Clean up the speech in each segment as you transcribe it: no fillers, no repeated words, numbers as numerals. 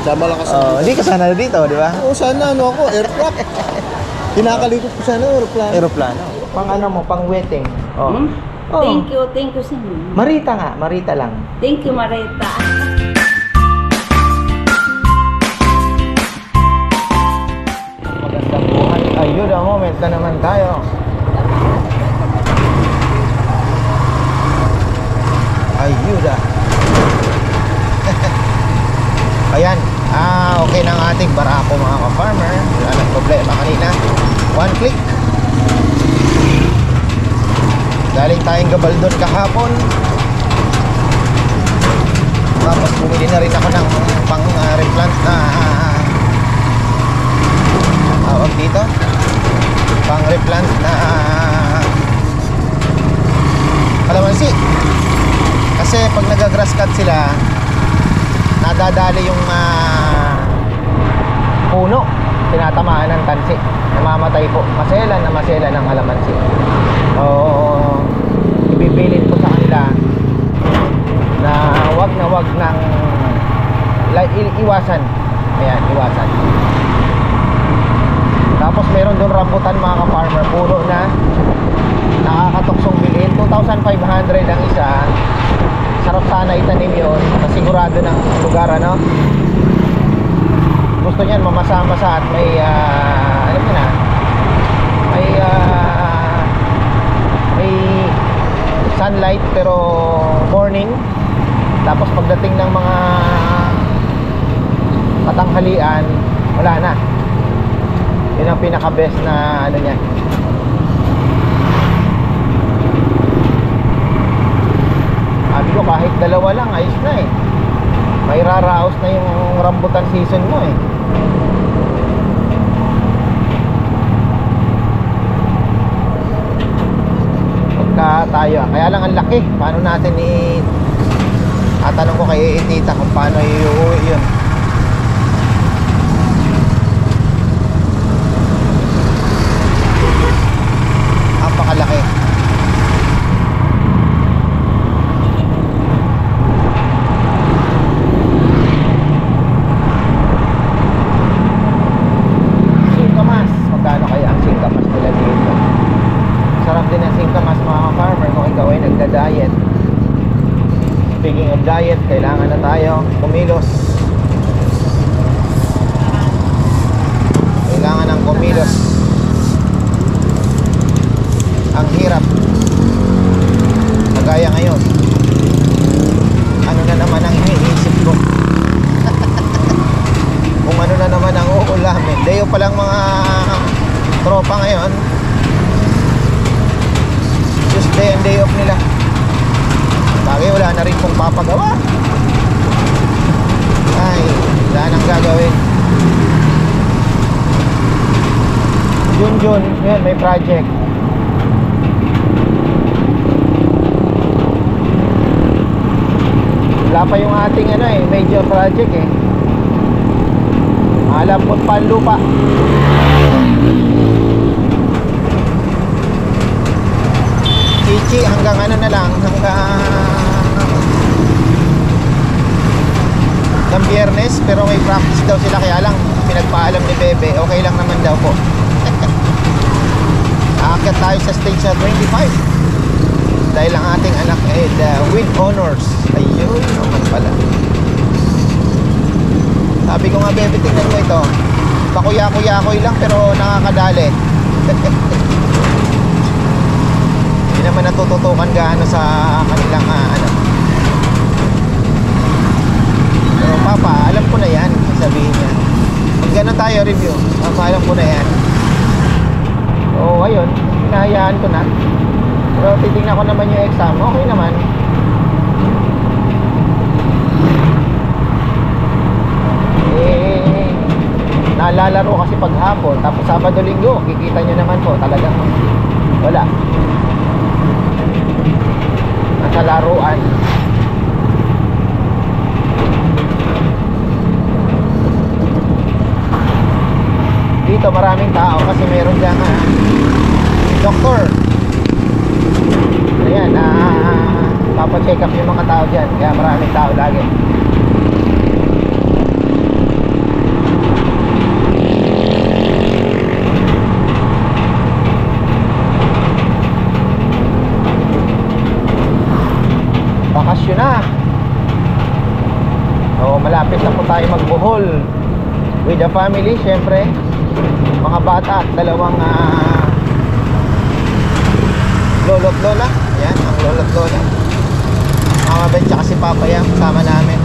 Sama lang kasi. Hindi ka sana dito, di ba? Oo, sana ano ako, aircraft. Kinakalikot ko sana aeroplano. Aeroplano. Pang ano mo, pang wedding. Oh. Oh. Thank you sir. Marita nga, Marita lang. Thank you, Marita. Magandang buhay. Ayun, ang moment na naman tayo. Ayuda. Ayan. Okay na ang ating barako mga ka-farmer. Wala nang problema kanina. One click. Galing tayong Gabaldon kahapon. Tapos bumili na rin ako ng pang replant na tawag dito. Pang replant na kalamansi. Kasi pag nagagrass cut sila, nadadali yung puno, tinatamaan ng tansi, namamatay po, maselan na maselan ng kalamansi. Oo, ibibilin ko sa kanila na wag ng iwasan. Ayan, iwasan. Tapos meron doon rambutan mga ka-farmer, puro na nakakatuksong bilhin. 2,500 ang isa. Sarap sana itanim yun, sigurado ng lugar, ano. Gusto niyan mamasa-masa at may alam niyo na, may sunlight pero morning. Tapos pagdating ng mga katanghalian, wala na. Yun ang pinaka best na ano niya. Sabi ko kahit dalawa lang ayos na eh. May raraos na yung rambutan season mo eh. Pagka tayo, kaya lang ang laki. Paano natin tatanong ko kay tita kung paano iuwi yun. Napakalaki. Singkamas, magkano kaya ang singkamas nila dito? Sarap din ang singkamas mga farmer kung ikaw ay nagda-diet. Speaking of diet, kailangan na tayo kumilos. Kailangan ng kumilos. Ang hirap. Kagaya ngayon, ano na naman ang iniisip ko. Kung ano na naman ang uulamin. Dayo pa lang mga tropa ngayon. Just day and day off nila. Bagay wala na rin pong papagawa. Ay, wala nang gagawin. June, yun, may project. Wala pa yung ating major project eh. Malambot pa ang lupa. Ichi hanggang ano na lang, hanggang Biyernes, pero may practice daw sila, kaya lang pinagpaalam ni Bebe, okay lang naman daw po. Aakyat tayo sa stage sa 25 dahil ang ating anak ay with honors. Ayun naman pala. Sabi ko nga, Bebe, tingnan mo ito, pakuya-kuya-kuy lang pero nakakadali. Hindi naman natututukan gaano sa kanilang pero papa, alam ko na yan, sabihin niya. Pag ganun tayo review, papa, alam ko na yan. So ayun, hinahayaan ko na. Pero titignan ko naman yung exam, okay naman. Nalalaro kasi paghapon, tapos Sabado-Linggo, kikita nyo naman po, talagang wala. Nasa laruan. Dito maraming tao kasi meron dyan doktor. Ayan, papacheck up yung mga tao dyan, kaya maraming tao lagi. So malapit na po tayo magbuhol with the family, syempre. Mga bata at dalawang lolo't lola. Ayan, ang lolo't lola. Mama Ben tsaka si Papa yan, kasama namin.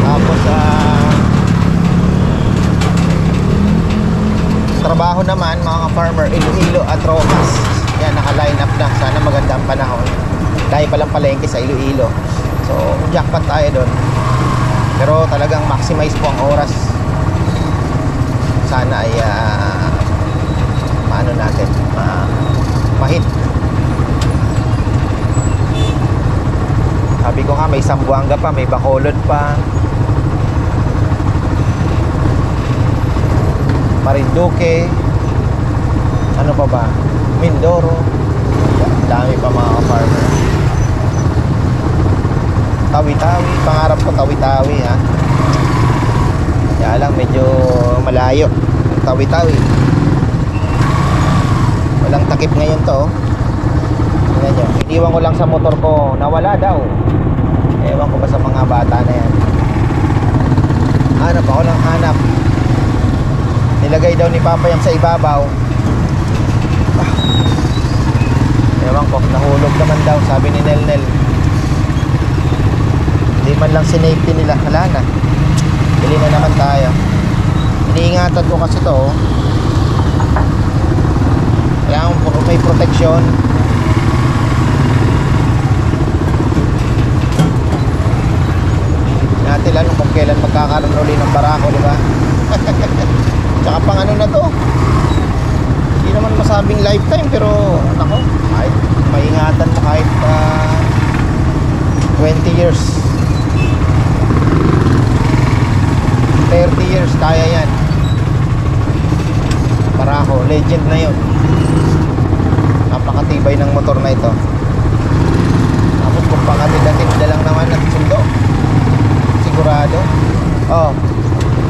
Tapos trabaho naman mga farmer, Iloilo at Rojas. Yan, naka-line up na. Sana maganda ang panahon. Dahil palang palengke sa Iloilo. So, jackpot tayo doon. Pero talagang maximize po ang oras. Sana ay maano natin, mahit. Sabi ko nga, may Sambuanga pa, may Bacolod pa, Marinduque, ano pa ba, Mindoro. Dami pa mga farmer. Tawi-Tawi, pangarap ko Tawi-Tawi ha. Kaya lang medyo malayo Tawi-Tawi. Walang takip ngayon to. Tingnan nyo, iniwan ko lang sa motor ko, nawala daw. Ewan ko ba sa mga bata na yan. Hanap ako ng hanap. Nilagay daw ni Papa yan sa ibabaw. Ewan ko, nahulog naman daw, sabi ni Nelnel. Hindi man lang sinafety nila. Hala na, bili na naman tayo. Iniingatan ko kasi to. Kaya may protection. Natin lang kung kailan magkakaroon ulit ng barako, di ba? Tsaka pang ano na to, hindi naman masabing lifetime, pero nako, kahit maingatan mo kahit 20 years 30 years, kaya yan. Barako, legend na yun. Napakatibay ng motor na ito. Tapos kung pangatid-atid lang naman at sundo, sigurado. Oh,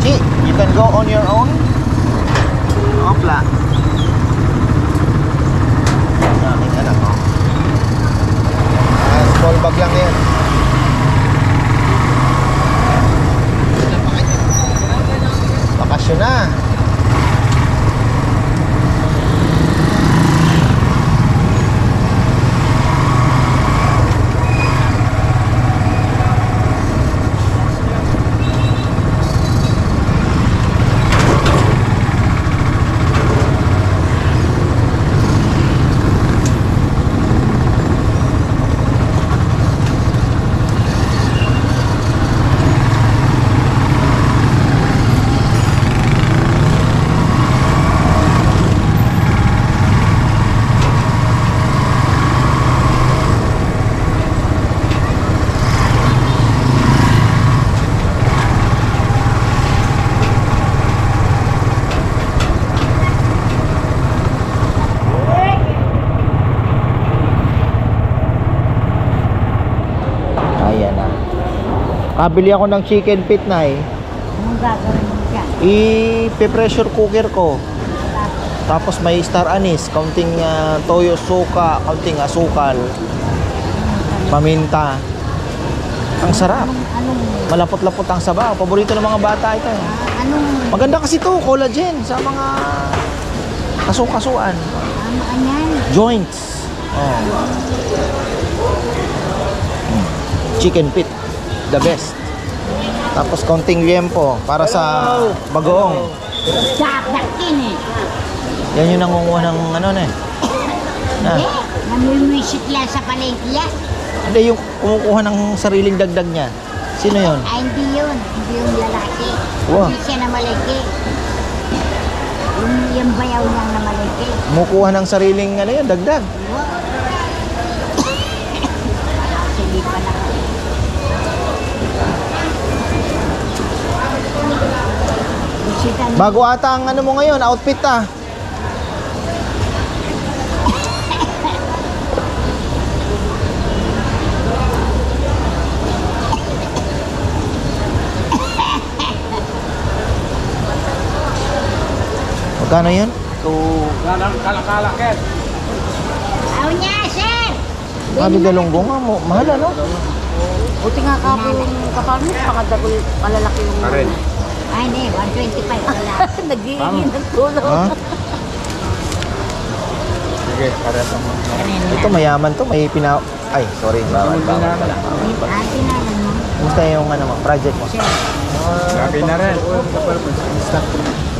Chi, you can go on your own. Opla. Aking anak, oh. Small bag lang yan. Bakasyon na. Kabili ako ng chicken feet na eh. Anong gagawin mo dyan? I-pressure cooker ko. Tapos may star anise, kaunting toyo suka, kaunting asukal, paminta. Ang sarap. Malapot-lapot ang sabaw. Paborito ng mga bata ito. Maganda kasi to, collagen sa mga kasukasuan. Joints. Oh. Chicken feet, the best. Tapos konting liempo para sa bagoong. Yan yung nangunguha ng ano na eh. Namimisit lang sa palengke yan. Hindi, yung kumukuha ng sariling dagdag niya. Sino yun? Ay, hindi yun. Hindi yung lalaki. Wow. Hindi siya na malengke. Yung bayaw niyang na malengke. Kumukuha ng sariling ano yan, dagdag. Sige pa na. Bago ata ang ano mo ngayon, outfit ah. Magkano yun? So, ganang kalakalaket. Aw niya, sir! Sabi galunggong nga mo. Mahal ano? Buti nga kapon kapano, pakadagol malalaki yung... Karen. Ay, hindi. 125 wala. Nag-iingin ng tulong. Ha? Sige, para sa mga. Ito mayaman to. May pina... Ay, sorry. Bawal pala. Tinalan mo. Kumusta yung ano mo, project mo? Gabi na rin.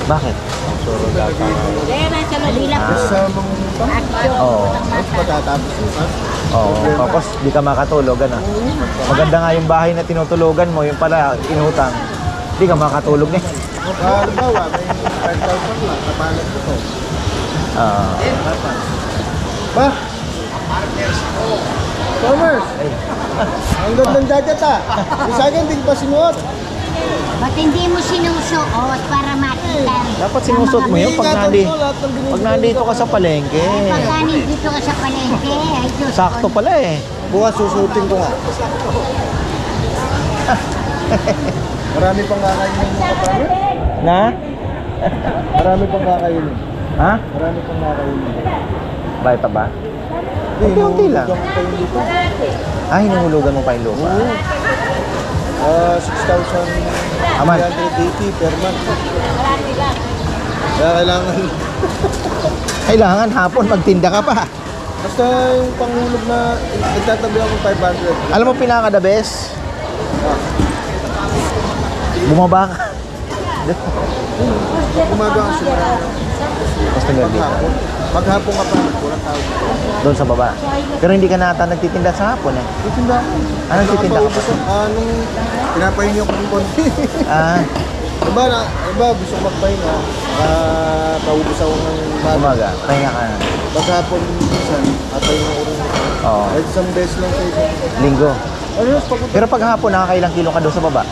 Bakit? Kaya na siya Alila po. Sa mga Action. Oo. patatapos yun, ha? Oo. Tapos di ka makatulog, ano? Maganda nga yung bahay na tinutulogan mo, yung pala inutang. Di ka makatulog na. Halimbawa, may 5,000 lang, kapalan ko to. Ba? Thomas! Ang gandang jacket ha! Yung sa akin, hindi pa sinuot. Ba't hindi mo sinusuot para makita? Dapat sinusot mo yun pag nandito ka sa palengke. Eh, pagka nandito ka sa palengke, ay Diyos Sakto ko. pala eh. Bukas susutin ko nga. Marami pang kakainin mo kapatid. Na? Marami pang kakainin. Ha? Marami pang kakainin. Bay pa ba? Unti-unti lang. Ah, hinuhulugan mo pa yung lupa. 6,380 Aman. per month. Kaya kailangan, Kailangan hapon magtinda ka pa. basta yung panghulog na nagtatabi ako 500. Alam mo pinaka-the best? Bumaba ka. Gumagawa ang simula. Basta nga dito. Paghapon. Paghapon ka pa, walang tao. Doon sa baba. Pero hindi ka nata nagtitinda sa hapon eh. Titinda ako. Anong titinda ka pa? Nung pinapahinga ko ng konti. Ah, Diba, gusto ko magpahinga. Paubos ako ng umaga. Pahinga ka na. Paghapon minsan, papahinga ko rin. Oo. Kahit isang beses lang sa isang. Linggo. Ayos, pagod. Pero pag hapon, nakakailang kilo ka doon sa baba?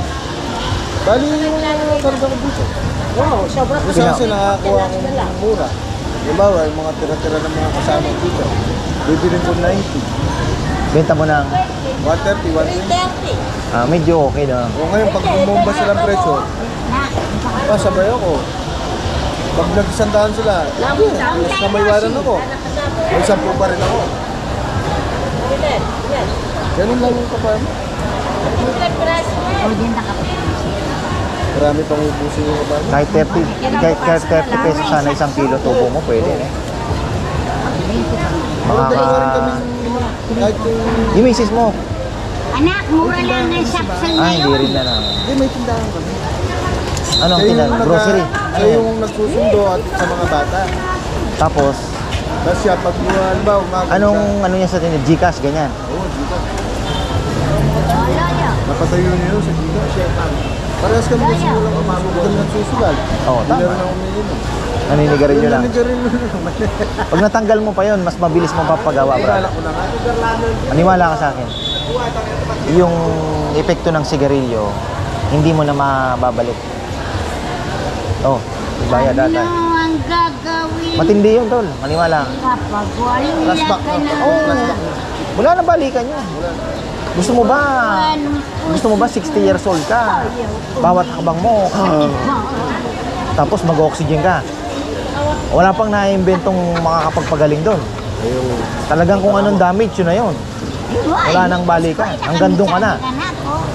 Bali yung karga ko dito. Wow, sobra. Kasi kasi nakakuha akong mura. Diba, yung mga tira-tira ng mga kasama dito. Bibilin ko 90. Benta mo ng 130, 120. medyo okay na. O ngayon, pag bumomba silang presyo, sabay ako. Pag nagsandahan sila, mas namaywaran ako. May 10 pa rin ako. Ganun lang yung kapal. O, din na kapit. Marami pang ubusin yung kapal. Kahit 30 pesos sana isang kilo tubo mo, pwede eh. Mga dalawa rin kami Makaka... kahit yung... Yung misis mo? Anak, mura lang ng sapsal Ah, hindi ngayon. rin na naman. Hindi, may tindahan kami. Ano ang Siya tindahan? yung Grocery? Siya yung nagsusundo at sa mga bata. Tapos, Tapos siya, pag ba, umaga ano niya sa tindahan? Gcash, ganyan. Oo, Gika. Lolo, Napatayo niyo yun sa Gika. Parehas kami kasi walang umamo. Hindi kami nagsusugal. Oo, Hindi tama. na umiinom. Naninigarin nyo lang. Naninigarin mo naman. Pag natanggal mo pa yon, mas mabilis mo papagawa, bro. Kala ko na nga. Maniwala ka sa akin. Yung epekto ng sigarilyo, hindi mo na mababalik. Oh, ibaya ano dati. ang gagawin Matindi yun, tol. Maniwala ka. kapag wala Flashback ka na? Oo. Wala na balikan yun. Gusto mo ba? Gusto mo ba 60 years old ka? Bawat hakbang mo, tapos mag-oxygen ka. Wala pang naiimbentong makakapagpagaling doon. Talagang kung anong damage, yun na yun. Wala nang balikan. Hanggang doon ka na.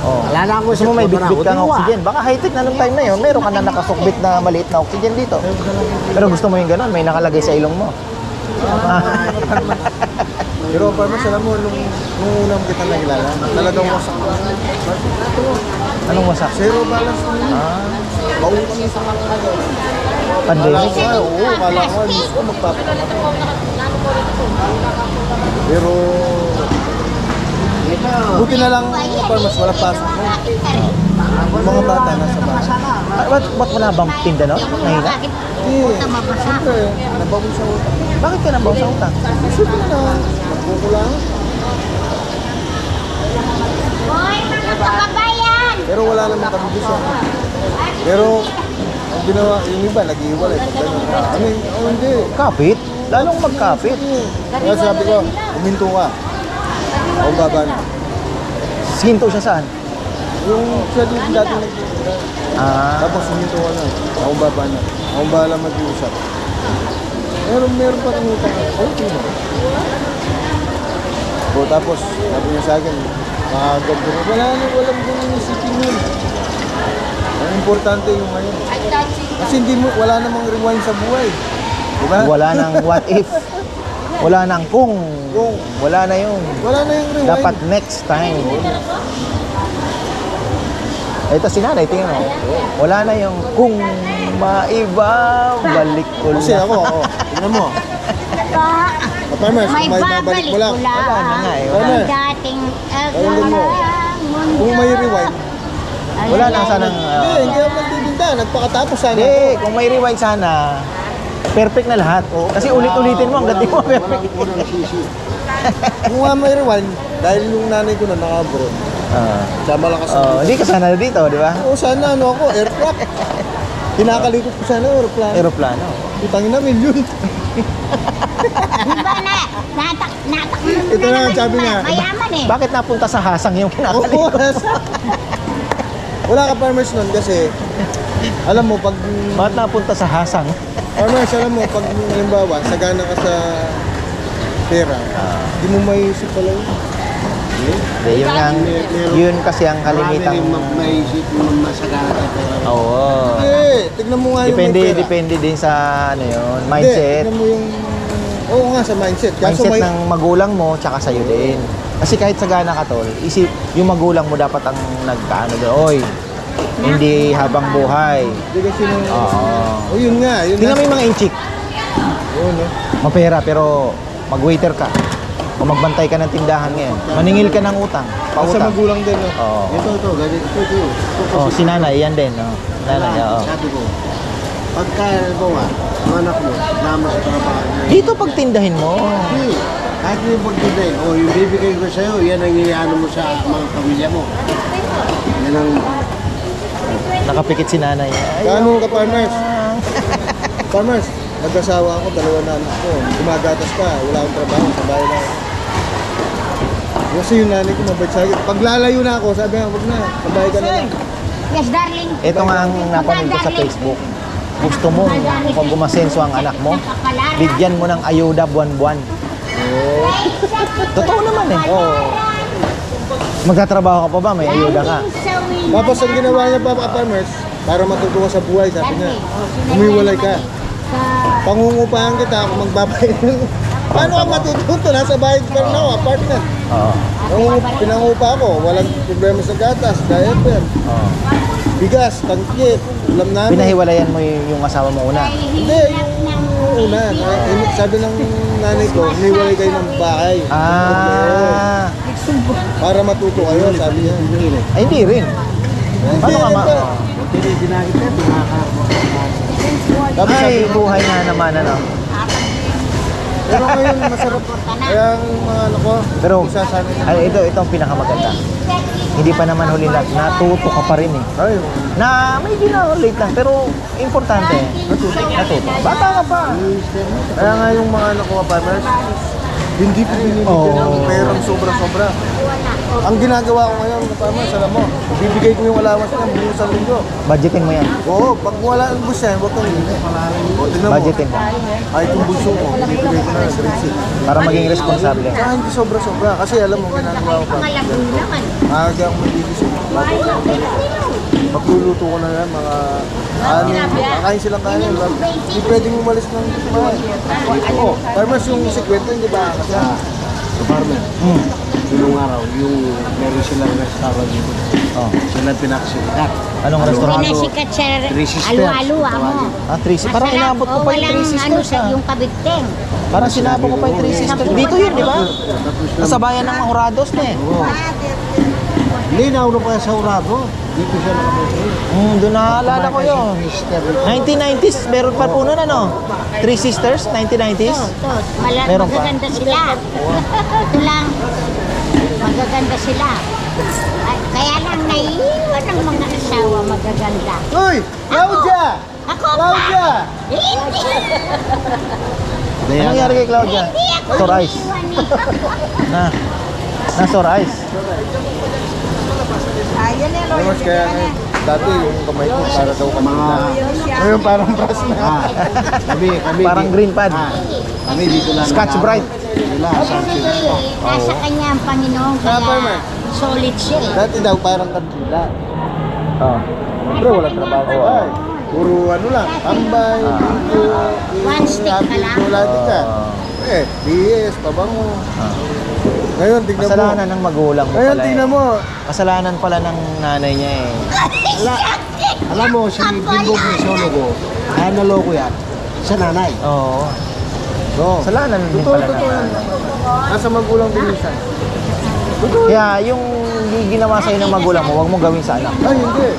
Oh. Gusto mo may bitbit kang oxygen. Baka high-tech na nung time na yun, meron ka na nakasukbit na maliit na oxygen dito. Pero gusto mo yung ganun, may nakalagay sa ilong mo. Pero pa mas alam mo, nung unang kita nakilala, talagang wasak ko. Anong wasak? Zero balance mo yun. Baon kami sa mga Pandemic? kala ko, miss ko magpapakamat. Pero, buti na lang, mas wala pasok mo. Yung mga bata nasa bahay. Ba't wala bang tinda no? Mahina? Hindi, siyempre, nabawi sa utang. Bakit ka nabaw sa utang? Gusto ko na, magkukulang. Hoy, mga kababayan! Pero wala naman kami gusto. Pero, ang ginawa, yung iba, nag-iwalay. Hindi. Kapit? Lalong magkapit. Kaya sabi ko, uminto ka. Ako baba na. Sinto siya saan? Yung siya dito dati nag-iwalay. Tapos uminto ka na. Ako baba na. Ako bahala mag-iusap. Meron pa rin utang. Okay na. O tapos, sabi niya sa akin, makaganda na. Walang ganun isipin yun. Ang importante yung ngayon. Kasi wala namang rewind sa buhay. Diba? Wala nang what if. Wala nang kung. Wala na yung. Wala na yung rewind. Dapat next time. Ito si nanay, tingnan mo. Wala na yung kung maiba, balik ko Kasi na. ako, tingnan mo. Farmers, May kung may babalik babalik mo lang. ko Wala na nga eh. Wala. Ang dating Ayun mo. Kung may rewind, Wala lang sanang... hindi ako nagtitinda. Nagpakatapos sana Hindi, ako. kung may rewind sana, perfect na lahat. Kasi ulit-ulitin mo hanggang di mo perfect. Kung nga may rewind, dahil yung nanay ko na naka-abroad, siya malakas Hindi ka sana dito, di ba? Oo, sana ano ako, aircraft. Kinakalikot ko sana aeroplano. Aeroplano. Putangin na, milyon. Di ba na? Natak Ito na ang sabi niya. Mayaman eh. Bakit napunta sa hasang yung Oo, kinakalikot? wala ka farmers nun kasi, alam mo, pag Bakit napunta sa hasang? farmers, alam mo, pag halimbawa, sagana ka sa pera, hindi mo maiisip pala yun. Hindi, yun kasi ang kalimitang... Maisip mo masagana ka pero Oo. Hindi, tignan mo nga yung may pera. Depende din sa ano yun, Hindi, mindset. tignan mo yung, oo nga sa mindset. Kaso Mindset may, ng magulang mo tsaka sa'yo din. Kasi kahit sagana ka tol, isip, yung magulang mo dapat ang nagkaano doon. Oy, hindi habang buhay. hindi kasi nung, Oo. yun nga, yun Tingnan mo yung mga inchik. Yun, Mapera pero mag-waiter ka. O magbantay ka ng tindahan ngayon. Maningil ka ng utang. Sa Pautang. magulang din, no? Oo. ito, ganito, ito. Oh, si nanay, yan din. Oh. Nanay, oo. Sabi ko, pagka, bawa, ang anak mo, naman sa trabaho niya. Dito pagtindahin mo. Hindi, kahit yung pagtidahin, o yung bibigay ko sa'yo, yan ang iyaano mo sa mga pamilya mo. Yan ang, Nakapikit si nanay. Ay, Gaano ka, farmers? Farmers, nag-asawa ako, 2 na anak ko. Gumagatas ka, wala akong trabaho, sa bahay na. Kasi yung nanay ko mabait sa akin. Pag lalayo na ako, sabi nga, wag na, sa bahay ka na lang. Yes, darling. ito nga ang napanood ko sa Facebook. Gusto mo, kung gumasenso ang anak mo, bigyan mo ng ayuda buwan-buwan. Totoo naman eh. Magtatrabaho ka pa ba? May ayuda ka. Tapos ang ginawa niya pa, farmers, para matuto ka sa buhay, sabi niya, umiwalay ka. Pangungupahan kita kung magbabayad. Paano ka matututo? Nasa bahay pa rin ako, apartment. Oo. Pinangupa ako, walang problema sa gatas, diaper, Oo. bigas, tangkit, ulam namin. Pinahiwalayan mo yung asawa mo una. Hindi, yung una, sabi ng nanay ko, umiwalay kayo ng bahay. Ah. Para matuto kayo, sabi niya. Ay, hindi rin. Paano ka ma... hindi dinakita, Tapos sabi Ay, buhay nga naman, ano. pero ngayon masarap. Kaya ang mga ano ko, Pero, isasanay na. ay, ito ang pinakamaganda. Hindi pa naman huli lahat. Natuto ka pa rin eh. Ay, Na may late lang, pero importante. Natuto. Bata ka pa. kaya nga yung mga anak ko, farmers, hindi ko binibigyan ng perang sobra-sobra. Ang ginagawa ko ngayon, farmers, alam mo, bibigay ko yung allowance niya, buong sa linggo. Budgetin mo yan. Oo, pag wala ang bus yan, huwag kang o, tignan mo. Budgetin mo. Ay, itong bunso ko, bibigay ko na ng receipt. Para maging responsable. Kaya hindi sobra-sobra, kasi alam mo, ginagawa ko pa. Maaga akong magigising. Magluluto ko na yan, mga kakain silang kanin. Hindi pwedeng umalis ng bahay. Oo, farmers yung 50, hindi ba? Kasi farmer. Nung araw, yung meron silang restaurant dito. Oh. Sila pinaksikat. Anong restaurant? Pinasikat sa Three Sisters. alu-alu, amo. Ah, parang inabot ko pa yung Walang 3 ano sisters. sa yung kabigteng. Parang sinabot ko pa yung 3 sisters. Dito yun, di ba? Sa bayan ng Mahurados na eh. Hindi, nauna pa sa Urado. Dito siya nakapagod. Doon naalala ko yun. 1990s, meron pa po nun ano? 3 Sisters, 1990s? Meron pa. Magaganda sila. Ito lang. Magaganda sila. Kaya lang naiiwan ng mga asawa magaganda. Uy! Claudia! Ako pa! Claudia! Hindi! Ano nangyari kay Claudia? Hindi ako Sore eyes. iniiwan eh. Na sore eyes. Farmers, kaya nga, dati yung kamay ko para daw kanina. Ngayon parang brass na. Kami, Parang green pad. Kami dito lang. Scotch Brite. Dito sila, assumption sila. Nasa kanya ang Panginoon, Kaya, kaya farmer. solid siya eh. Dati daw parang kandila. Oh. Siyempre, walang trabaho sa bahay. Puro ano lang, tambay, video, One stick ka lang. lagi ka. BS, pabango. Ngayon, tignan mo. Kasalanan ng magulang mo Ngayon, pala tignan eh. mo. Kasalanan pala ng nanay niya eh. Alam mo, si Bimbong Crisologo, kaya naloko yan sa nanay. Oo. No. Kasalanan din Totoo, pala ng totoo. nanay. Nasa magulang din minsan. Kaya yung ginawa sa'yo ng magulang mo, huwag mo gawin sa anak. Ay, hindi.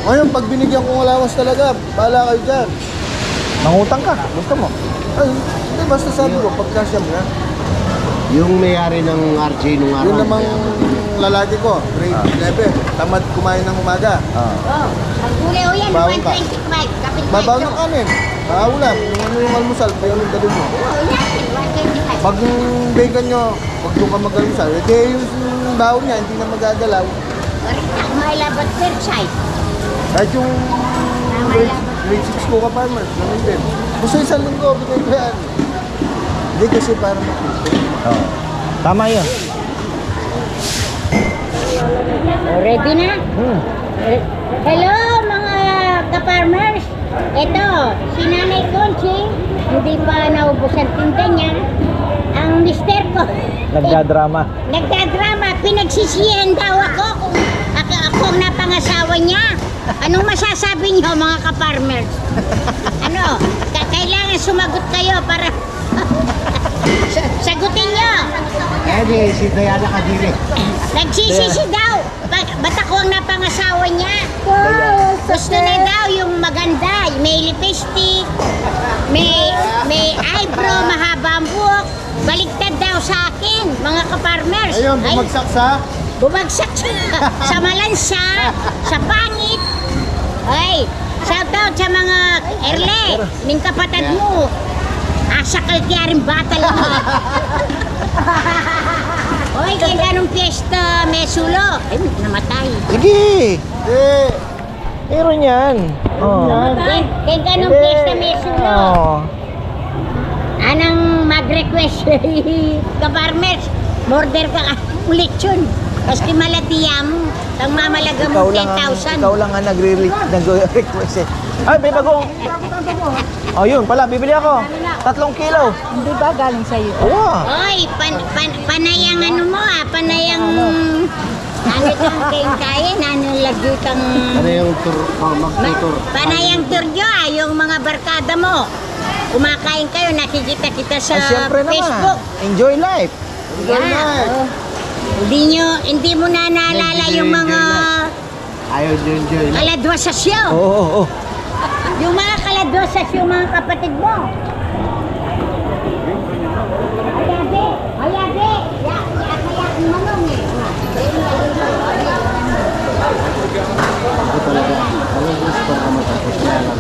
Ngayon, pag binigyan kong allowance talaga, bahala kayo dyan. Mangutang ka, gusto mo. Ay, hindi, basta sabi ko, pagkasya mo na. Yung may-ari ng RJ nung araw. Yun namang lalaki ko, grade 11, tamad kumain ng umaga. Ah. Oh, ang gulay o yan, Baon ka. 125. Kapit Babaw ng kanin, ulam, yung almusal, kaya yung dalhin mo. Oh, yan, 125. Pag yung bacon nyo, pag doon ka mag-almusal, edi yung baon niya, hindi na magagalaw. Correct. Mailabat third side. Kahit yung grade 6 ko ka farmers, ganun din. Gusto isang linggo, bigay ko yan. Hindi kasi para makita. Oo. Tama yun. Ready na? Hello mga ka-farmers. Ito, si Nanay Conching, hindi pa naubos ang tinda niya. Ang mister ko, Nagdadrama. nagdadrama, pinagsisihan daw ako kung ako ang napangasawa niya. Anong masasabi niyo mga ka-farmers? Ano, kailangan sumagot kayo para sagutin niyo. Eh di, si Diana Kadiri. Nagsisisi daw. Ba't ako ang napangasawa niya? Gusto na daw yung maganda. May lipstick, may eyebrow, mahaba ang buhok. Baliktad daw sa akin, mga ka-farmers. Ayun, Ay, bumagsak sa... bumagsak sa malansa, sa pangit. Ay, shout out sa mga Erle, ning kapatid mo. Asa kaltiyaring bata lang eh. Hoy, kaya nung piyesta may sulo. Ay, namatay. Sige! Eh, Meron yan. Oh. Kaya nung piyesta may sulo. Oo. Anang mag-request ka-farmers, order ka lechon. Kasi malatiyam, ang mamalaga mo 10,000. Ikaw lang ang nagre-request eh. Ay, may bagong. Oh, yun pala, bibili ako. 3 kilo. Hindi ba galing sa'yo? Oo. Oy, panayang ano mo panayang ano itong kaya, nanalagyutang Ano yung magtutur? panayang turjo yung mga barkada mo. Kumakain kayo, nakikita kita sa Ay, syempre Facebook. naman. Enjoy life. Yeah. Oh. Hindi mo na naalala yung mga Ayaw enjoy. kaladwasasyo. Oo. Yung mga kaladwasasyo, mga kapatid mo. Ayabe, ayabe. Kaya ang manong eh. Ako talaga, alam ko gusto ka matapos na lang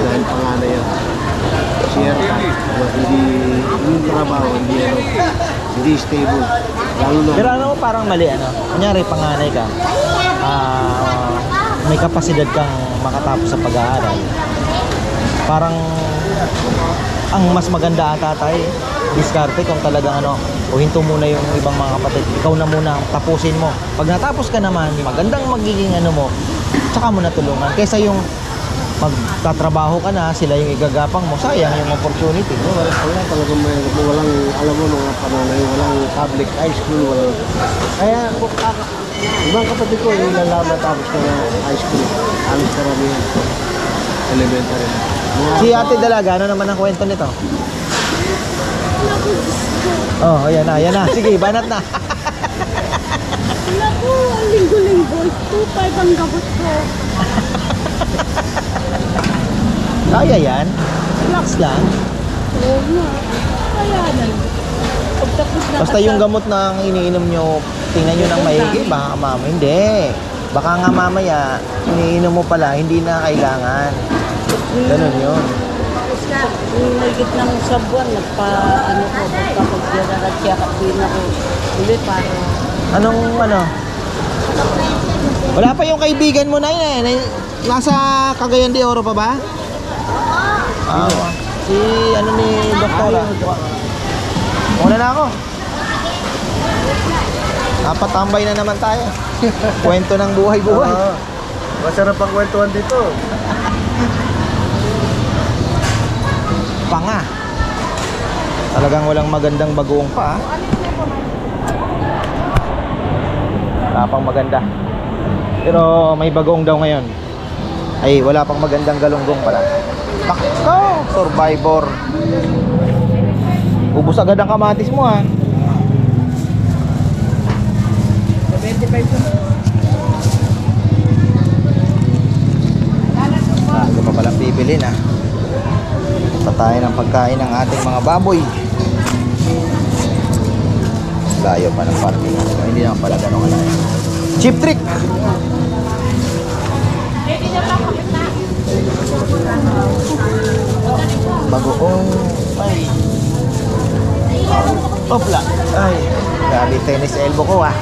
dahil panganay yan. Share ka, hindi yung trabaho, hindi stable. Lalo na, Pero ano mo parang mali ano? Kunyari panganay ka. May kapasidad kang makatapos sa pag-aaral. Parang ang mas maganda ata tayo diskarte kung talagang ano, o hinto muna yung ibang mga kapatid. Ikaw na muna tapusin mo. Pag natapos ka naman, magandang magiging ano mo, tsaka mo natulungan. Kaysa yung magtatrabaho ka na, sila yung igagapang mo, sayang yung opportunity. wala talaga walang, alam mo mga pananay, walang public high school, walang, kaya ibang kapatid ko, yung lalaman tapos na high school, alos karamihan, elementary. Si Ate Dalaga, ano naman ang kwento nito? Oh, ayan na. Sige, banat na. Naku, ang linggo-linggo. 2.5 ang gabot ko. Kaya yan. Relax lang. Oo nga. Kaya na. Pagtapos na Basta yung gamot na iniinom nyo, tingnan nyo ng maigi, baka mama, hindi. Baka nga mamaya, iniinom mo pala, hindi na kailangan. Ganun yun. Tapos na, yung higit ng isang buwan, nagpa-ano ko, pagkapag-general din ako. Uli, para Anong ano? Wala pa yung kaibigan mo na yun eh. Nasa Cagayan de Oro pa ba? Si ano ni Doktora? Una na ako. Napatambay na naman tayo. Kwento ng buhay-buhay. Masarap ang kwentuhan dito. Panga. Talagang walang magandang bagoong pa. Wala pang maganda. Pero may bagoong daw ngayon. Ay, wala pang magandang galunggong pala. Takko! Survivor. Ubus agad ang kamatis mo ha. 25 Bago pa palang bibili na. Pa tayo ng pagkain ng ating mga baboy. Layo pa ng parking. Hindi naman pala gano'ng kalayo. Cheap trick! Bagoong ay. Opla. Ay, grabe tennis elbow ko ah.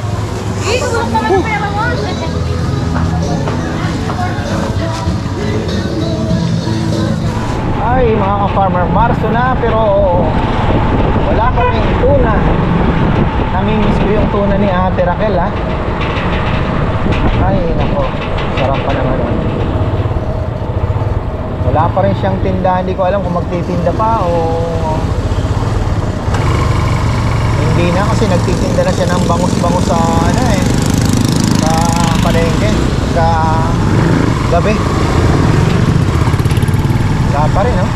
Ay, mga ka-farmer, Marso na pero wala kaming tuna. Namimiss ko yung tuna ni Ate Raquel ha. Ay, nako, sarap pa naman yun. Wala pa rin siyang tindahan, hindi ko alam kung magtitinda pa o hindi na, kasi nagtitinda na siya ng bangus-bangus sa ano eh, sa palengke, sa gabi. Wala pa rin, no?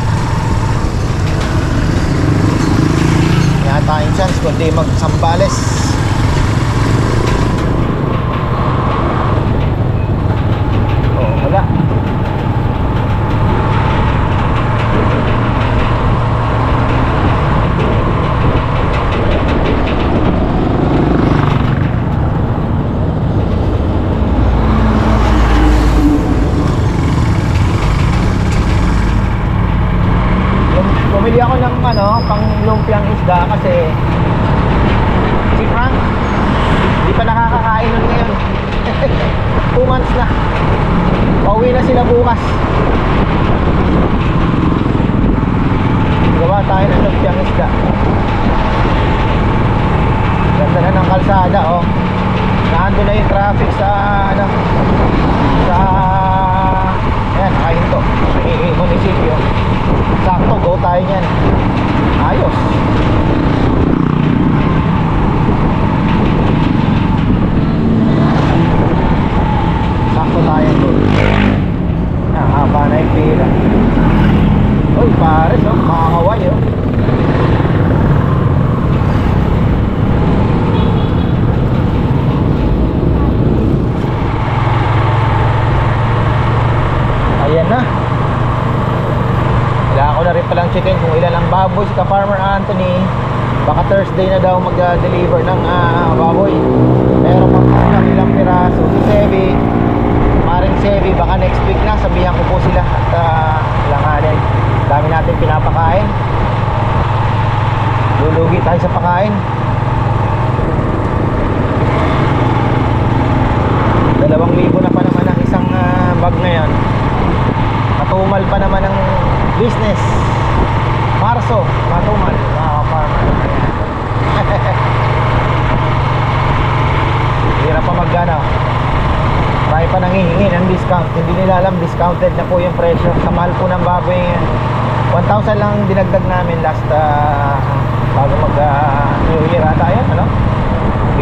Yata yung chance kundi magsambales. Oh, wala. Bumili ako ng ano, pang lumpiang isda kasi si Frank hindi pa nakakakain nun ngayon. 2 months na. Pauwi na sila bukas. Gawa tayo ng lumpiang isda. Ganda na ng kalsada oh. Nandun na yung traffic sa ano, sa ayan, nakahinto munisipyo. Sakto, go tayo nyan. Ayos. Sakto tayo doon. Haba na yung pila. Uy, pares oh, makakaway oh. Ayan na. Kailangan ko na rin palang chicken kung ilan ang baboy si ka-Farmer Anthony. Baka Thursday na daw mag-deliver ng baboy. Pero pang ilang piraso. Si Sevi, Maring Sevi, baka next week na sabihan ko po sila at langanin. Dami natin pinapakain. Lulugi tayo sa pakain. 2,000 na pa naman ang isang bag na yan. Matumal pa naman ang business. Marso, matumal mga farmer. Hirap pa magana. Marami pa nangihingi ng discount. Hindi nila alam discounted na po yung presyo. Sa mahal po ng baboy 1,000 lang dinagdag namin last bago mag New Year ata yan, ano?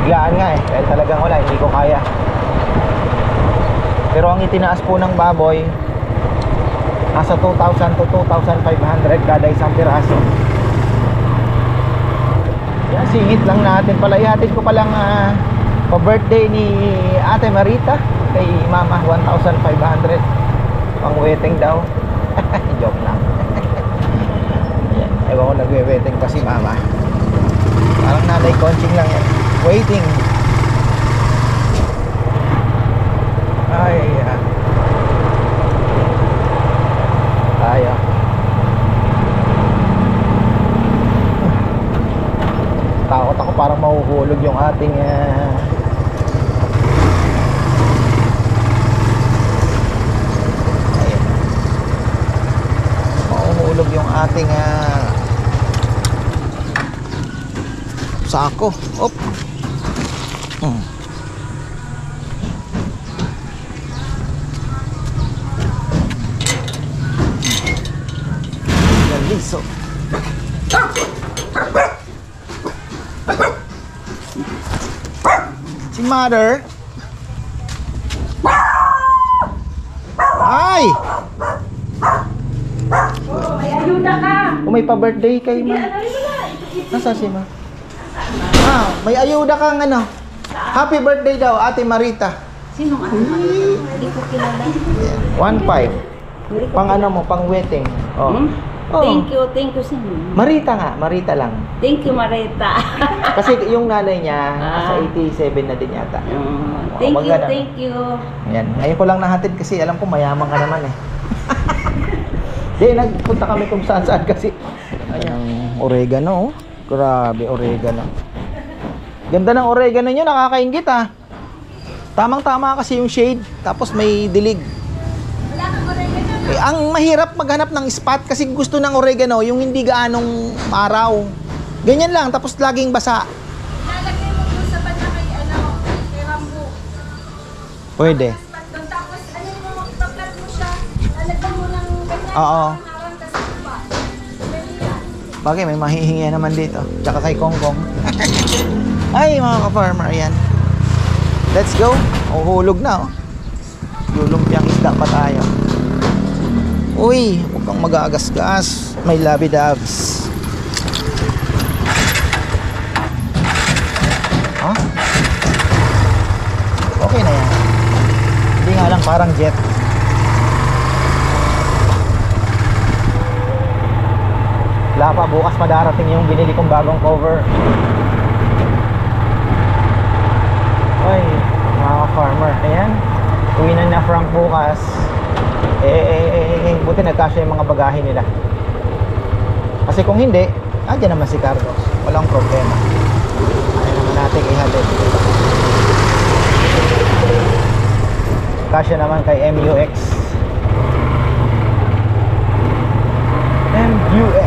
Biglaan nga eh, dahil talagang wala, hindi ko kaya. Pero ang itinaas po ng baboy nasa 2,000 to 2,500 kada isang piraso. Yan, singit lang natin pala. Ihatid ko palang pa-birthday ni Ate Marita kay Mama, 1,500 pang wedding daw. Joke lang. Ewan ko, nagwe-wedding pa si Mama. Parang nanay konching lang yan. Waiting. Ay, tayo. Takot ako parang mahuhulog yung ating ayun. Mahuhulog yung ating sako. Op. mother. Ay! May ayuda ka. Kung may pa-birthday kay ma. Nasa si ma? May ayuda kang ano. Happy birthday daw, Ate Marita. Sinong ano? Hindi ko kilala. 1.5. Pang ano mo, pang wedding. Oh. Oh. Thank you, sino? Marita nga, Marita lang. Thank you, Marita. Kasi yung nanay niya, nasa 87 na din yata. Thank you. Yan. Ngayon ko lang nahatid kasi alam ko mayaman ka naman eh. Di, nagpunta kami kung saan kasi. Ayan, oregano. Grabe, oregano. Ganda ng oregano nyo, nakakaingit ah. Tamang-tama kasi yung shade, tapos may dilig. Ang mahirap maghanap ng spot kasi gusto ng oregano yung hindi gaanong araw. Ganyan lang, tapos laging basa. Lalagay mo doon sa banda kay kay Rambo. Pwede. Tapos mo, ipaplat mo siya. Lalagyan mo ng ganyan. Oo. Harang tas pa. Bagay, may mahihingi naman dito. Tsaka kay Kongkong. Ay, mga ka-farmer, ayan. Let's go. Uhulog na, oh. Lulumpiang isda pa tayo. Uy, huwag kang mag-aagas-gas. May labidabs. Ha? Okay na yan. Hindi nga lang parang jet. Wala pa, bukas madarating yung binili kong bagong cover. Uy, mga farmer. Ayan. Uwi na Frank bukas. Buti nagkasya yung mga bagahe nila. Kasi kung hindi, andyan naman si Carlos. Walang problema. Ayaw naman natin ihatid. Kasya naman kay MUX. MUX.